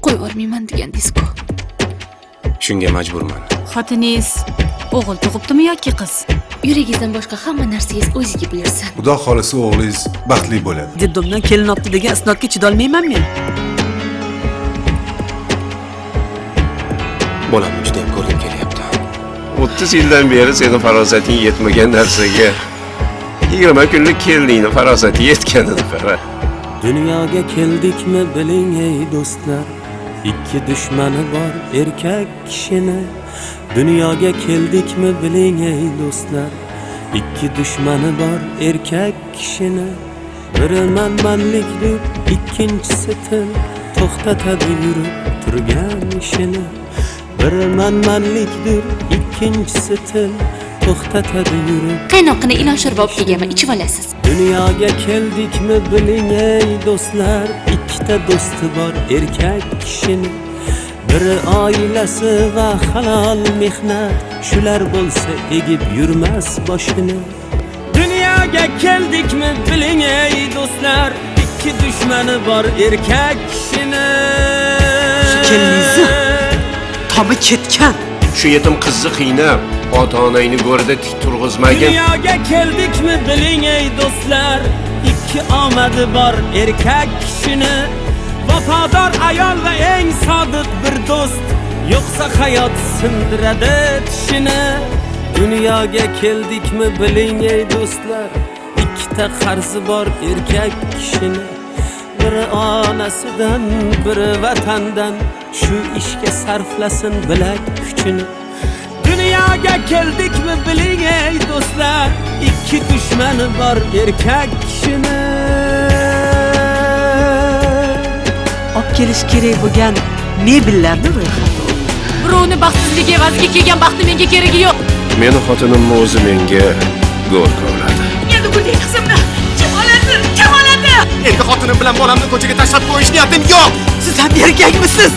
qo'yib yubormayman degan-ku. Shunga majburman. Xotiningiz o'g'il tug'ibdimi yoki qiz? Yuragingizdan boshqa hamma narsangiz o'ziga buyursin. Xudo xolisi o'g'lingiz baxtli bo'ladi. Diddimdan kelin olibdi degan isnodga chidolmayman men. Bolamni juda ham ko'rgim kelyapti. 30 yildan beri seni farosating yetmagan narsaga 20 kunlik keliningni farosati yetgan edi qara. Dunyoga keldikmi biling ey do'stlar, ikki dushmani bor erkak kishini. Dunyoga keldikmi biling ey do'stlar, ikki dushmani bor erkak kishini. Biri manmanlikdir, ikkinchisi til, to'xtatadi yurib turgan ishini. Biri manmanlikdir, ikkinchisi til, to'xtatadi yurib. Qaynoqini ilon shorba olib kelganman, ichib olasiz. Dunyoga keldikmi biling ey do'stlar, ikkita do'sti bor erkak kishini. Biri oilasi va halol mehnat, shular bo'lsa egib yurmas boshini. Dunyoga keldikmi biling ey do'stlar, ikki dushmani bor erkak kishini. Kelinizni tobi ketgan. Shu yetim qizni qiynab, ota-onangni go'rida tik turg'izmagin. Dunyoga keldikmi biling ey do'stlar, ikki omadi bor erkak kishini. Vafodor ayol va eng sodiq bir do'st, yo'qsa hayot sindiradi tishini. Dunyoga keldikmi biling ey do'stlar, ikkita qarzi bor erkak kishini. Biri onasidan, biri vatandan, shu ishga sarflasin bilak kuchini. Dunyoga keldikmi biling ey do'stlar, ikki dushmani bor erkak kishini. Olib kelish kerak bo'lgan mebellarni ro'yxati. Birovni baxtsizligi evaziga kelgan baxti menga keragi yo'q. Meni xotinimni o'zi menga go'r ko'radi. Endi bunday qizimni kim oladi? Kim oladi? Endi xotinim bilan bolamni ko'chaga tashlab qo'yish niyatim yo'q. Siz ham erkakmisiz?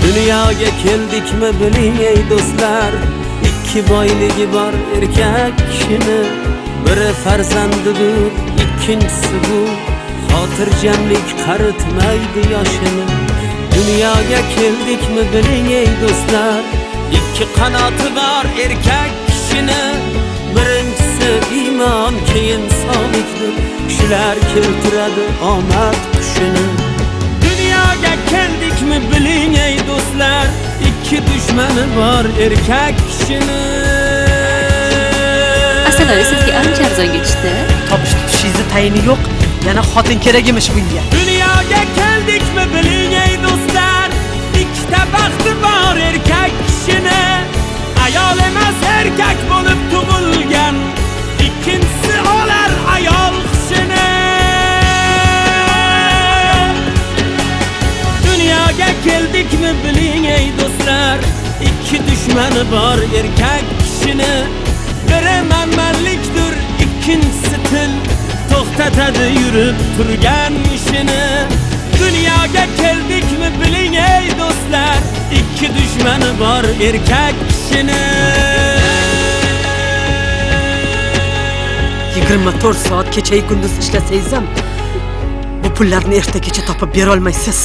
Dunyoga keldikmi biling ey do'stlar, ikki boyligi bor erkak kishini. Biri farzandidir, ikkinchisi bu xotirjamlik qaritmaydi yoshini. Dunyoga keldikmi biling ey do'stlar, ikki qanoti bor erkak kishini. Birinchisi iymon, keyin sog'likdir, shular keltiradi omad qushini. Dunyoga keldikmi biling ey do'stlar, ikki dushmani bor erkak kishini. Asaloy sizga ancha arzonga tushdi. Topish tutishingizni tayini yo'q. Yana xotin kerak emish bunga. Dunyoga keldikmi biling ey do'stlar, ikkita baxti bor erkak kishini. Ayol emas erkak bo'lib tug'ilgan, ikkinchisi olar ayol hishini. Dunyoga keldikmi biling ey do'stlar, ikki dushmani bor erkak kishini. Biri manmanlikdir, ikkinchisi til, to'xtatadi yurib turgan ishini. Dunyoga keldikmi biling ey do'stlar, ikki dushmani bor erkak kishini. 24 soat kecha-yu kunduz ishlasangiz ham bu pullarni erta kecha topib bera olmaysiz.